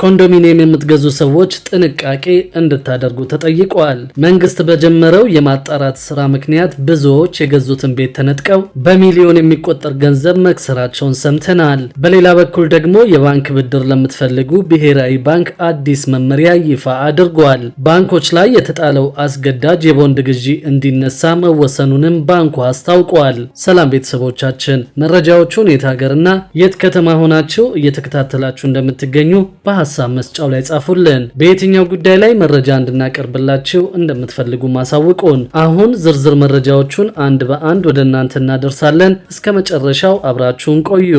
ኮንዶሚኒየም የምትገዙ ሰዎች ጥንቃቄ እንድታደርጉ ተጠይቀዋል። መንግስት በጀመረው የማጣራት ስራ ምክንያት ብዙዎች የገዙትን ቤት ተነጥቀው በሚሊዮን የሚቆጠር ገንዘብ መክሰራቸውን ሰምተናል። በሌላ በኩል ደግሞ የባንክ ብድር ለምትፈልጉ ብሔራዊ ባንክ አዲስ መመሪያ ይፋ አድርጓል። ባንኮች ላይ የተጣለው አስገዳጅ የቦንድ ግዢ እንዲነሳ መወሰኑንም ባንኩ አስታውቋል። ሰላም ቤተሰቦቻችን፣ መረጃዎቹን የት ሀገርና የት ከተማ ሆናችሁ እየተከታተላችሁ እንደምትገኙ በሐሳብ መስጫው ላይ ጻፉልን። በየትኛው ጉዳይ ላይ መረጃ እንድናቀርብላችሁ እንደምትፈልጉ ማሳውቁን። አሁን ዝርዝር መረጃዎቹን አንድ በአንድ ወደ እናንተ እናደርሳለን። እስከ መጨረሻው አብራችሁን ቆዩ።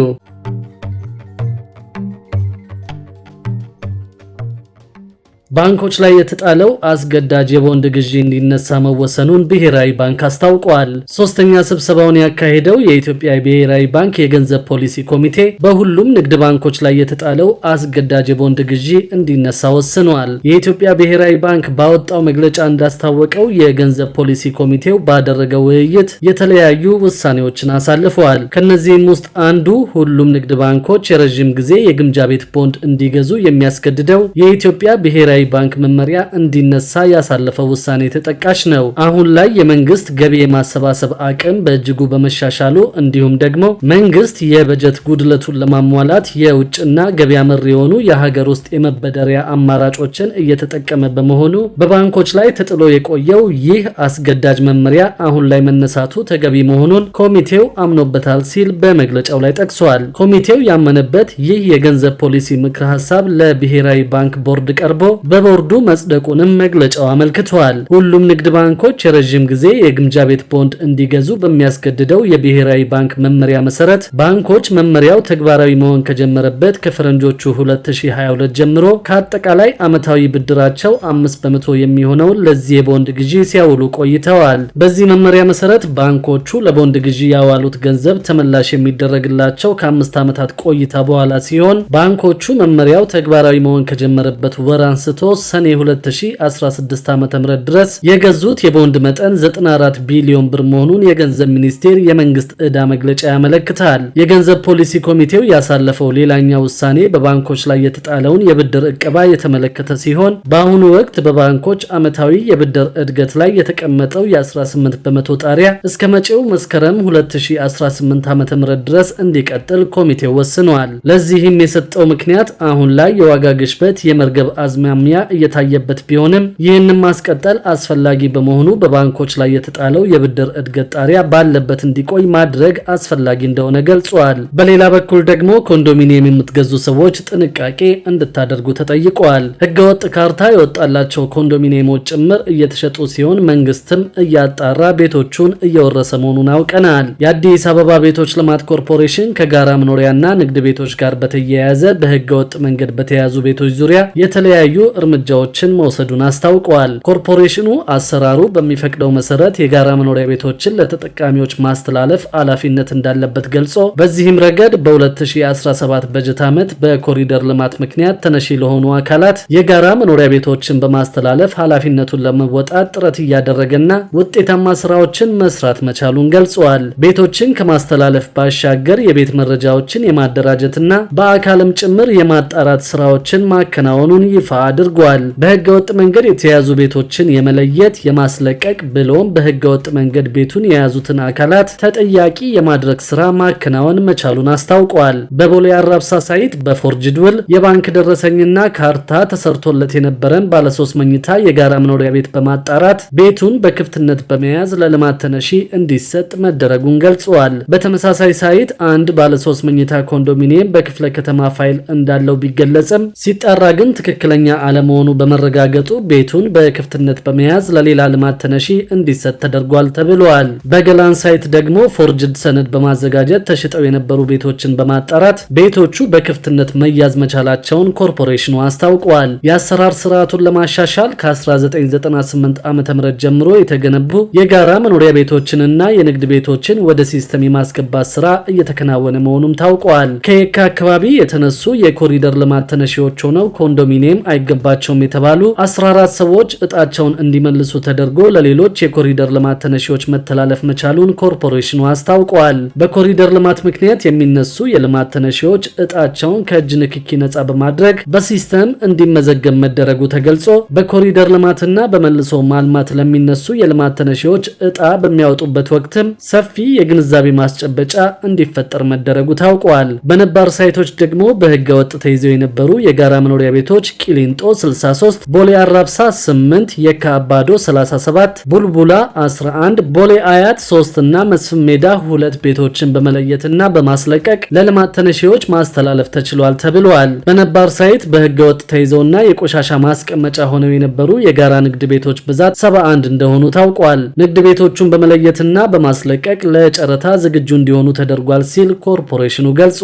ባንኮች ላይ የተጣለው አስገዳጅ የቦንድ ግዢ እንዲነሳ መወሰኑን ብሔራዊ ባንክ አስታውቋል። ሶስተኛ ስብሰባውን ያካሄደው የኢትዮጵያ ብሔራዊ ባንክ የገንዘብ ፖሊሲ ኮሚቴ በሁሉም ንግድ ባንኮች ላይ የተጣለው አስገዳጅ የቦንድ ግዢ እንዲነሳ ወስኗል። የኢትዮጵያ ብሔራዊ ባንክ ባወጣው መግለጫ እንዳስታወቀው የገንዘብ ፖሊሲ ኮሚቴው ባደረገው ውይይት የተለያዩ ውሳኔዎችን አሳልፈዋል። ከነዚህም ውስጥ አንዱ ሁሉም ንግድ ባንኮች የረዥም ጊዜ የግምጃ ቤት ቦንድ እንዲገዙ የሚያስገድደው የኢትዮጵያ ብሔራዊ ባንክ መመሪያ እንዲነሳ ያሳለፈው ውሳኔ ተጠቃሽ ነው። አሁን ላይ የመንግስት ገቢ የማሰባሰብ አቅም በእጅጉ በመሻሻሉ እንዲሁም ደግሞ መንግስት የበጀት ጉድለቱን ለማሟላት የውጭና ገበያ መር የሆኑ የሀገር ውስጥ የመበደሪያ አማራጮችን እየተጠቀመ በመሆኑ በባንኮች ላይ ተጥሎ የቆየው ይህ አስገዳጅ መመሪያ አሁን ላይ መነሳቱ ተገቢ መሆኑን ኮሚቴው አምኖበታል ሲል በመግለጫው ላይ ጠቅሷል። ኮሚቴው ያመነበት ይህ የገንዘብ ፖሊሲ ምክረ ሀሳብ ለብሔራዊ ባንክ ቦርድ ቀርቦ በቦርዱ መጽደቁንም መግለጫው አመልክቷል። ሁሉም ንግድ ባንኮች የረዥም ጊዜ የግምጃ ቤት ቦንድ እንዲገዙ በሚያስገድደው የብሔራዊ ባንክ መመሪያ መሰረት ባንኮች መመሪያው ተግባራዊ መሆን ከጀመረበት ከፈረንጆቹ 2022 ጀምሮ ከአጠቃላይ ዓመታዊ ብድራቸው 5% የሚሆነውን ለዚህ የቦንድ ግዢ ሲያውሉ ቆይተዋል። በዚህ መመሪያ መሰረት ባንኮቹ ለቦንድ ግዢ ያዋሉት ገንዘብ ተመላሽ የሚደረግላቸው ከ5 ዓመታት ቆይታ በኋላ ሲሆን ባንኮቹ መመሪያው ተግባራዊ መሆን ከጀመረበት ወር አንስቶ ሰኔ 2016 ዓ.ም ድረስ የገዙት የቦንድ መጠን 94 ቢሊዮን ብር መሆኑን የገንዘብ ሚኒስቴር የመንግስት ዕዳ መግለጫ ያመለክታል። የገንዘብ ፖሊሲ ኮሚቴው ያሳለፈው ሌላኛው ውሳኔ በባንኮች ላይ የተጣለውን የብድር ዕቀባ የተመለከተ ሲሆን በአሁኑ ወቅት በባንኮች ዓመታዊ የብድር እድገት ላይ የተቀመጠው የ18% ጣሪያ እስከ መጪው መስከረም 2018 ዓ.ም ድረስ እንዲቀጥል ኮሚቴው ወስኗል። ለዚህም የሰጠው ምክንያት አሁን ላይ የዋጋ ግሽበት የመርገብ አዝማሚያ እየታየበት ቢሆንም ይህንን ማስቀጠል አስፈላጊ በመሆኑ በባንኮች ላይ የተጣለው የብድር እድገት ጣሪያ ባለበት እንዲቆይ ማድረግ አስፈላጊ እንደሆነ ገልጿል። በሌላ በኩል ደግሞ ኮንዶሚኒየም የምትገዙ ሰዎች ጥንቃቄ እንድታደርጉ ተጠይቀዋል። ህገወጥ ካርታ የወጣላቸው ኮንዶሚኒየሞች ጭምር እየተሸጡ ሲሆን መንግስትም እያጣራ ቤቶቹን እየወረሰ መሆኑን አውቀናል። የአዲስ አበባ ቤቶች ልማት ኮርፖሬሽን ከጋራ መኖሪያና ንግድ ቤቶች ጋር በተያያዘ በህገወጥ መንገድ በተያዙ ቤቶች ዙሪያ የተለያዩ እርምጃዎችን መውሰዱን አስታውቀዋል። ኮርፖሬሽኑ አሰራሩ በሚፈቅደው መሰረት የጋራ መኖሪያ ቤቶችን ለተጠቃሚዎች ማስተላለፍ ኃላፊነት እንዳለበት ገልጾ በዚህም ረገድ በ2017 በጀት ዓመት በኮሪደር ልማት ምክንያት ተነሺ ለሆኑ አካላት የጋራ መኖሪያ ቤቶችን በማስተላለፍ ኃላፊነቱን ለመወጣት ጥረት እያደረገና ውጤታማ ስራዎችን መስራት መቻሉን ገልጿል። ቤቶችን ከማስተላለፍ ባሻገር የቤት መረጃዎችን የማደራጀትና በአካልም ጭምር የማጣራት ስራዎችን ማከናወኑን ይፋ አድርጓል። በህገወጥ መንገድ የተያዙ ቤቶችን የመለየት የማስለቀቅ ብሎም በህገወጥ መንገድ ቤቱን የያዙትን አካላት ተጠያቂ የማድረግ ስራ ማከናወን መቻሉን አስታውቋል። በቦሌ አራብሳ ሳይት በፎርጅድ ውል የባንክ ደረሰኝና ካርታ ተሰርቶለት የነበረን ባለ 3 መኝታ የጋራ መኖሪያ ቤት በማጣራት ቤቱን በክፍትነት በመያዝ ለልማት ተነሺ እንዲሰጥ መደረጉን ገልጿል። በተመሳሳይ ሳይት አንድ ባለ 3 መኝታ ኮንዶሚኒየም በክፍለ ከተማ ፋይል እንዳለው ቢገለጽም ሲጣራ ግን ትክክለኛ አለመሆኑ በመረጋገጡ ቤቱን በክፍትነት በመያዝ ለሌላ ልማት ተነሺ እንዲሰጥ ተደርጓል ተብሏል። በገላን ሳይት ደግሞ ፎርጅድ ሰነድ በማዘጋጀት ተሽጠው የነበሩ ቤቶችን በማጣራት ቤቶቹ በክፍትነት መያዝ መቻላቸውን ኮርፖሬሽኑ አስታውቋል። የአሰራር ስርዓቱን ለማሻሻል ከ1998 ዓ.ም ጀምሮ የተገነቡ የጋራ መኖሪያ ቤቶችንና የንግድ ቤቶችን ወደ ሲስተም የማስገባት ስራ እየተከናወነ መሆኑም ታውቋል። ከየካ አካባቢ የተነሱ የኮሪደር ልማት ተነሺዎች ሆነው ኮንዶሚኒየም አይገባም አይገባቸውም የተባሉ 14 ሰዎች እጣቸውን እንዲመልሱ ተደርጎ ለሌሎች የኮሪደር ልማት ተነሺዎች መተላለፍ መቻሉን ኮርፖሬሽኑ አስታውቋል። በኮሪደር ልማት ምክንያት የሚነሱ የልማት ተነሺዎች እጣቸውን ከእጅ ንክኪ ነጻ በማድረግ በሲስተም እንዲመዘገብ መደረጉ ተገልጾ በኮሪደር ልማትና በመልሶ ማልማት ለሚነሱ የልማት ተነሺዎች እጣ በሚያወጡበት ወቅትም ሰፊ የግንዛቤ ማስጨበጫ እንዲፈጠር መደረጉ ታውቋል። በነባር ሳይቶች ደግሞ በህገ ወጥ ተይዘው የነበሩ የጋራ መኖሪያ ቤቶች ቂሊንጦ 63፣ ቦሌ አራብሳ 8፣ የካ አባዶ 37፣ ቡልቡላ 11፣ ቦሌ አያት 3 እና መስፍን ሜዳ 2 ቤቶችን በመለየትና በማስለቀቅ ለልማት ተነሺዎች ማስተላለፍ ተችሏል ተብሏል። በነባር ሳይት በህገ ወጥ ተይዘውና የቆሻሻ ማስቀመጫ ሆነው የነበሩ የጋራ ንግድ ቤቶች ብዛት 71 እንደሆኑ ታውቋል። ንግድ ቤቶቹን በመለየትና በማስለቀቅ ለጨረታ ዝግጁ እንዲሆኑ ተደርጓል ሲል ኮርፖሬሽኑ ገልጿል።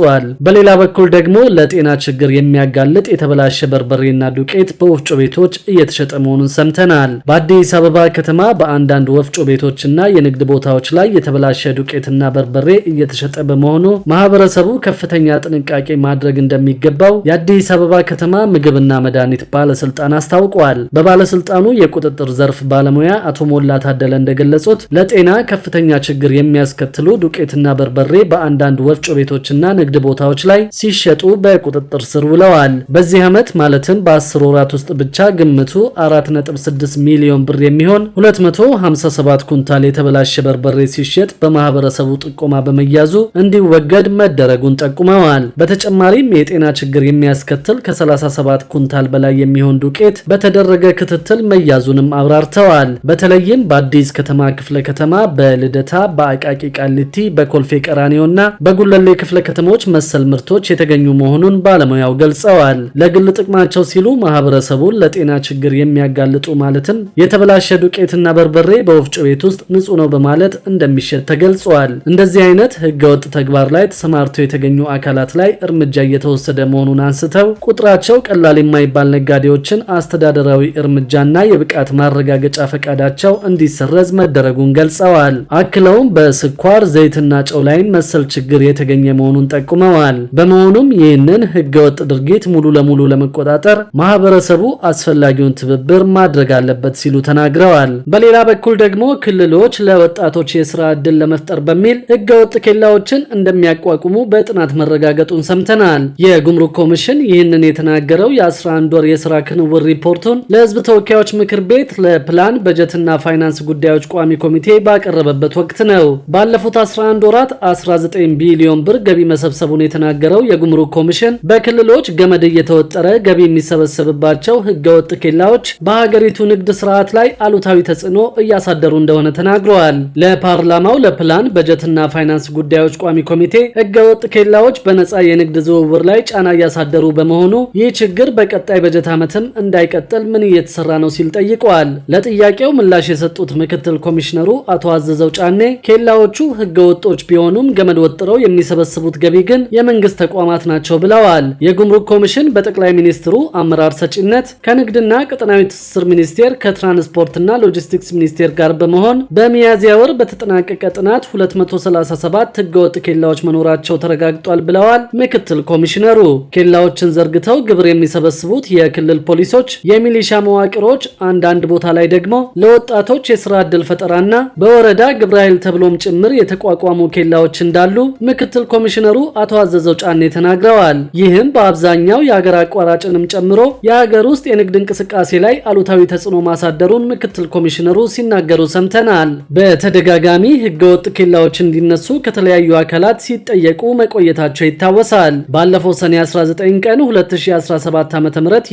በሌላ በኩል ደግሞ ለጤና ችግር የሚያጋልጥ የተበላሸ በርበሬና ዱቄት በወፍጮ ቤቶች እየተሸጠ መሆኑን ሰምተናል። በአዲስ አበባ ከተማ በአንዳንድ ወፍጮ ቤቶችና የንግድ ቦታዎች ላይ የተበላሸ ዱቄትና በርበሬ እየተሸጠ በመሆኑ ማህበረሰቡ ከፍተኛ ጥንቃቄ ማድረግ እንደሚገባው የአዲስ አበባ ከተማ ምግብና መድኃኒት ባለስልጣን አስታውቋል። በባለስልጣኑ የቁጥጥር ዘርፍ ባለሙያ አቶ ሞላ ታደለ እንደገለጹት ለጤና ከፍተኛ ችግር የሚያስከትሉ ዱቄትና በርበሬ በአንዳንድ ወፍጮ ቤቶችና ንግድ ቦታዎች ላይ ሲሸጡ በቁጥጥር ስር ውለዋል። በዚህ ዓመት ማለትም በ10 ወራት ውስጥ ብቻ ግምቱ 4.6 ሚሊዮን ብር የሚሆን 257 ኩንታል የተበላሸ በርበሬ ሲሸጥ በማህበረሰቡ ጥቆማ በመያዙ እንዲወገድ መደረጉን ጠቁመዋል። በተጨማሪም የጤና ችግር የሚያስከትል ከ37 ኩንታል በላይ የሚሆን ዱቄት በተደረገ ክትትል መያዙንም አብራርተዋል። በተለይም በአዲስ ከተማ ክፍለ ከተማ፣ በልደታ፣ በአቃቂ ቃሊቲ፣ በኮልፌ ቀራኒዮና በጉለሌ ክፍለ ከተሞች መሰል ምርቶች የተገኙ መሆኑን ባለሙያው ገልጸዋል። ለግል ጥቅማቸው ሲሉ ማህበረሰቡን ለጤና ችግር የሚያጋልጡ ማለትም የተበላሸ ዱቄትና በርበሬ በወፍጮ ቤት ውስጥ ንጹህ ነው በማለት እንደሚሸጥ ተገልጿል። እንደዚህ አይነት ህገወጥ ተግባር ላይ ተሰማርተው የተገኙ አካላት ላይ እርምጃ እየተወሰደ መሆኑን አንስተው ቁጥራቸው ቀላል የማይባል ነጋዴዎችን አስተዳደራዊ እርምጃና የብቃት ማረጋገጫ ፈቃዳቸው እንዲሰረዝ መደረጉን ገልጸዋል። አክለውም በስኳር ዘይትና ጨው ላይ መሰል ችግር የተገኘ መሆኑን ጠቁመዋል። በመሆኑም ይህንን ህገወጥ ድርጊት ሙሉ ለሙሉ ለመቆጣጠር ማህበረሰቡ አስፈላጊውን ትብብር ማድረግ አለበት ሲሉ ተናግረዋል። በሌላ በኩል ደግሞ ክልሎች ለወጣቶች የስራ ዕድል ለመፍጠር በሚል ህገወጥ ኬላዎችን እንደሚያቋቁሙ በጥናት መረጋገጡን ሰምተናል። የጉምሩክ ኮሚሽን ይህንን የተናገረው የ11 ወር የስራ ክንውን ሪፖርቱን ለህዝብ ተወካዮች ምክር ቤት ለፕላን በጀትና ፋይናንስ ጉዳዮች ቋሚ ኮሚቴ ባቀረበበት ወቅት ነው። ባለፉት 11 ወራት 19 ቢሊዮን ብር ገቢ መሰብሰቡን የተናገረው የጉምሩክ ኮሚሽን በክልሎች ገመድ እየተወጠረ ገቢ የሚሰበሰብባቸው ህገወጥ ኬላዎች በሀገሪቱ ንግድ ስርዓት ላይ አሉታዊ ተጽዕኖ እያሳደሩ እንደሆነ ተናግረዋል። ለፓርላማው ለፕላን በጀትና ፋይናንስ ጉዳዮች ቋሚ ኮሚቴ ህገወጥ ኬላዎች በነጻ የንግድ ዝውውር ላይ ጫና እያሳደሩ በመሆኑ ይህ ችግር በቀጣይ በጀት ዓመትም እንዳይቀጥል ምን እየተሰራ ነው ሲል ጠይቀዋል። ለጥያቄው ምላሽ የሰጡት ምክትል ኮሚሽነሩ አቶ አዘዘው ጫኔ ኬላዎቹ ህገወጦች ቢሆኑም ገመድ ወጥረው የሚሰበስቡት ገቢ ግን የመንግስት ተቋማት ናቸው ብለዋል። የጉምሩክ ኮሚሽን በጠቅላይ ሚኒስትሩ አመራር ሰጪነት ከንግድና ቀጠናዊ ትስስር ሚኒስቴር ከትራንስፖርትና ሎጂስቲክስ ሚኒስቴር ጋር በመሆን በሚያዝያ ወር በተጠናቀቀ ጥናት 237 ህገወጥ ኬላዎች መኖራቸው ተረጋግጧል ብለዋል። ምክትል ኮሚሽነሩ ኬላዎችን ዘርግተው ግብር የሚሰበስቡት የክልል ፖሊሶች፣ የሚሊሻ መዋቅሮች፣ አንዳንድ ቦታ ላይ ደግሞ ለወጣቶች የስራ ዕድል ፈጠራና በወረዳ ግብረ ኃይል ተብሎም ጭምር የተቋቋሙ ኬላዎች እንዳሉ ምክትል ኮሚሽነሩ አቶ አዘዘው ጫኔ ተናግረዋል። ይህም በአብዛኛው የሀገር አቋራጭንም ጨምሮ የሀገር ውስጥ የንግድ እንቅስቃሴ ላይ አሉታዊ ተጽዕኖ ማሳደሩን ምክትል ኮሚሽነሩ ሲናገሩ ሰምተናል። በተደጋጋሚ ህገወጥ ኬላዎች እንዲነሱ ከተለያዩ አካላት ሲጠየቁ መቆየታቸው ይታወሳል። ባለፈው ሰኔ 19 ቀን 2017 ዓ.ም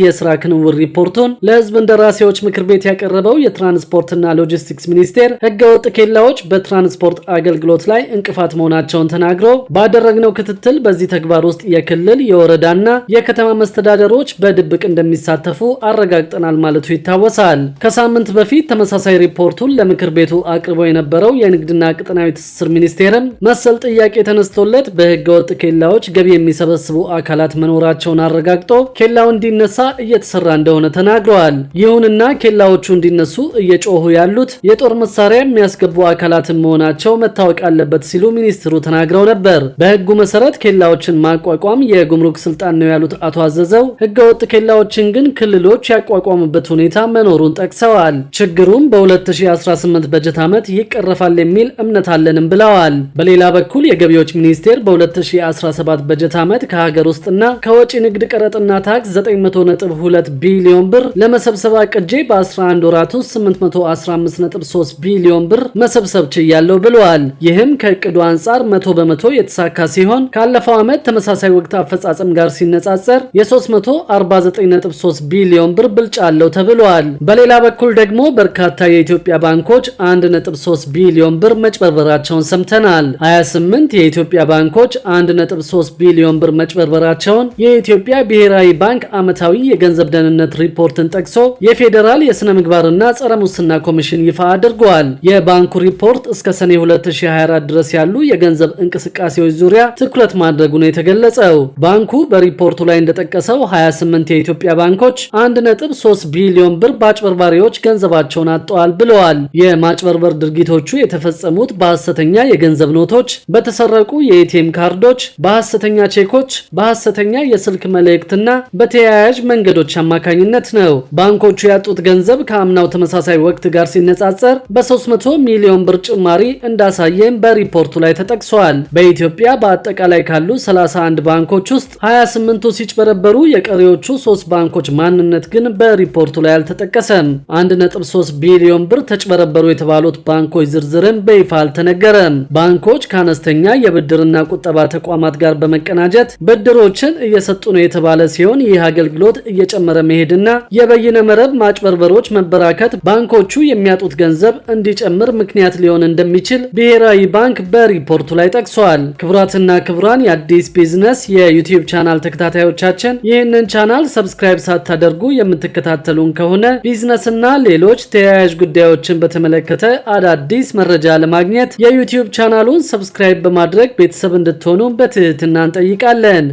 የስራ ክንውን ሪፖርቱን ለህዝብ እንደራሴዎች ምክር ቤት ያቀረበው የትራንስፖርትና ሎጂስቲክስ ሚኒስቴር ህገወጥ ኬላዎች በትራንስፖርት አገልግሎት ላይ እንቅፋት መሆናቸውን ተናግሮ ባደረግነው ክትትል በዚህ ተግባር ውስጥ የክልል የወረዳና የከተማ መስተዳደሮች በድብቅ እንደሚሳተፉ አረጋግጠናል ማለቱ ይታወሳል። ከሳምንት በፊት ተመሳሳይ ሪፖርቱን ለምክር ቤቱ አቅርበው የነበረው የንግድና ቀጠናዊ ትስስር ሚኒስቴርም መሰል ጥያቄ ተነስቶለት በህገወጥ ኬላዎች ገቢ የሚሰበስቡ አካላት መኖራቸውን አረጋግጦ ኬላው እንዲነሳ እየተሰራ እንደሆነ ተናግረዋል። ይሁንና ኬላዎቹ እንዲነሱ እየጮሁ ያሉት የጦር መሳሪያ የሚያስገቡ አካላትን መሆናቸው መታወቅ አለበት ሲሉ ሚኒስትሩ ተናግረው ነበር። በህጉ መሰረት ኬላዎችን ማቋቋም የጉምሩክ ስልጣን ነው ያሉት አቶ አዘዘው ህገወጥ ኬላዎች ችግራችን ግን ክልሎች ያቋቋሙበት ሁኔታ መኖሩን ጠቅሰዋል። ችግሩም በ2018 በጀት ዓመት ይቀረፋል የሚል እምነት አለንም ብለዋል። በሌላ በኩል የገቢዎች ሚኒስቴር በ2017 በጀት ዓመት ከሀገር ውስጥና ከወጪ ንግድ ቀረጥና ታክስ 900.2 ቢሊዮን ብር ለመሰብሰብ አቅጄ በ11 ወራት ውስጥ 815.3 ቢሊዮን ብር መሰብሰብ ችያለሁ ብለዋል። ይህም ከእቅዱ አንጻር 100% የተሳካ ሲሆን ካለፈው ዓመት ተመሳሳይ ወቅት አፈጻጸም ጋር ሲነጻጸር የ349.3 ቢሊዮን ብር ብልጫ አለው ተብሏል። በሌላ በኩል ደግሞ በርካታ የኢትዮጵያ ባንኮች 1.3 ቢሊዮን ብር መጭበርበራቸውን ሰምተናል። 28 የኢትዮጵያ ባንኮች 1.3 ቢሊዮን ብር መጭበርበራቸውን የኢትዮጵያ ብሔራዊ ባንክ ዓመታዊ የገንዘብ ደህንነት ሪፖርትን ጠቅሶ የፌዴራል የሥነ ምግባርና ጸረ ሙስና ኮሚሽን ይፋ አድርጓል። የባንኩ ሪፖርት እስከ ሰኔ 2024 ድረስ ያሉ የገንዘብ እንቅስቃሴዎች ዙሪያ ትኩረት ማድረጉ ነው የተገለጸው። ባንኩ በሪፖርቱ ላይ እንደጠቀሰው 28 የኢትዮጵያ ባንኮች 1.3 ቢሊዮን ብር በአጭበርባሪዎች ገንዘባቸውን አጥተዋል ብለዋል። የማጭበርበር ድርጊቶቹ የተፈጸሙት በሐሰተኛ የገንዘብ ኖቶች፣ በተሰረቁ የኤቲኤም ካርዶች፣ በሐሰተኛ ቼኮች፣ በሐሰተኛ የስልክ መልእክትና በተያያዥ መንገዶች አማካኝነት ነው። ባንኮቹ ያጡት ገንዘብ ከአምናው ተመሳሳይ ወቅት ጋር ሲነጻጸር በ300 ሚሊዮን ብር ጭማሪ እንዳሳየም በሪፖርቱ ላይ ተጠቅሷል። በኢትዮጵያ በአጠቃላይ ካሉ 31 ባንኮች ውስጥ 28ቱ ሲጭበረበሩ የቀሪዎቹ 3 ባንኮች ማንነት ግን በሪፖርቱ ላይ አልተጠቀሰም። 1.3 ቢሊዮን ብር ተጭበረበሩ የተባሉት ባንኮች ዝርዝርም በይፋ አልተነገረም። ባንኮች ከአነስተኛ የብድርና ቁጠባ ተቋማት ጋር በመቀናጀት ብድሮችን እየሰጡ ነው የተባለ ሲሆን ይህ አገልግሎት እየጨመረ መሄድና የበይነ መረብ ማጭበርበሮች መበራከት ባንኮቹ የሚያጡት ገንዘብ እንዲጨምር ምክንያት ሊሆን እንደሚችል ብሔራዊ ባንክ በሪፖርቱ ላይ ጠቅሷል። ክቡራትና ክቡራን የአዲስ ቢዝነስ የዩቲዩብ ቻናል ተከታታዮቻችን ይህንን ቻናል ሰብስክራይብ ሳታደርጉ የምትከታተሉን ከሆነ ቢዝነስና ሌሎች ተያያዥ ጉዳዮችን በተመለከተ አዳዲስ መረጃ ለማግኘት የዩቲዩብ ቻናሉን ሰብስክራይብ በማድረግ ቤተሰብ እንድትሆኑ በትህትና እንጠይቃለን።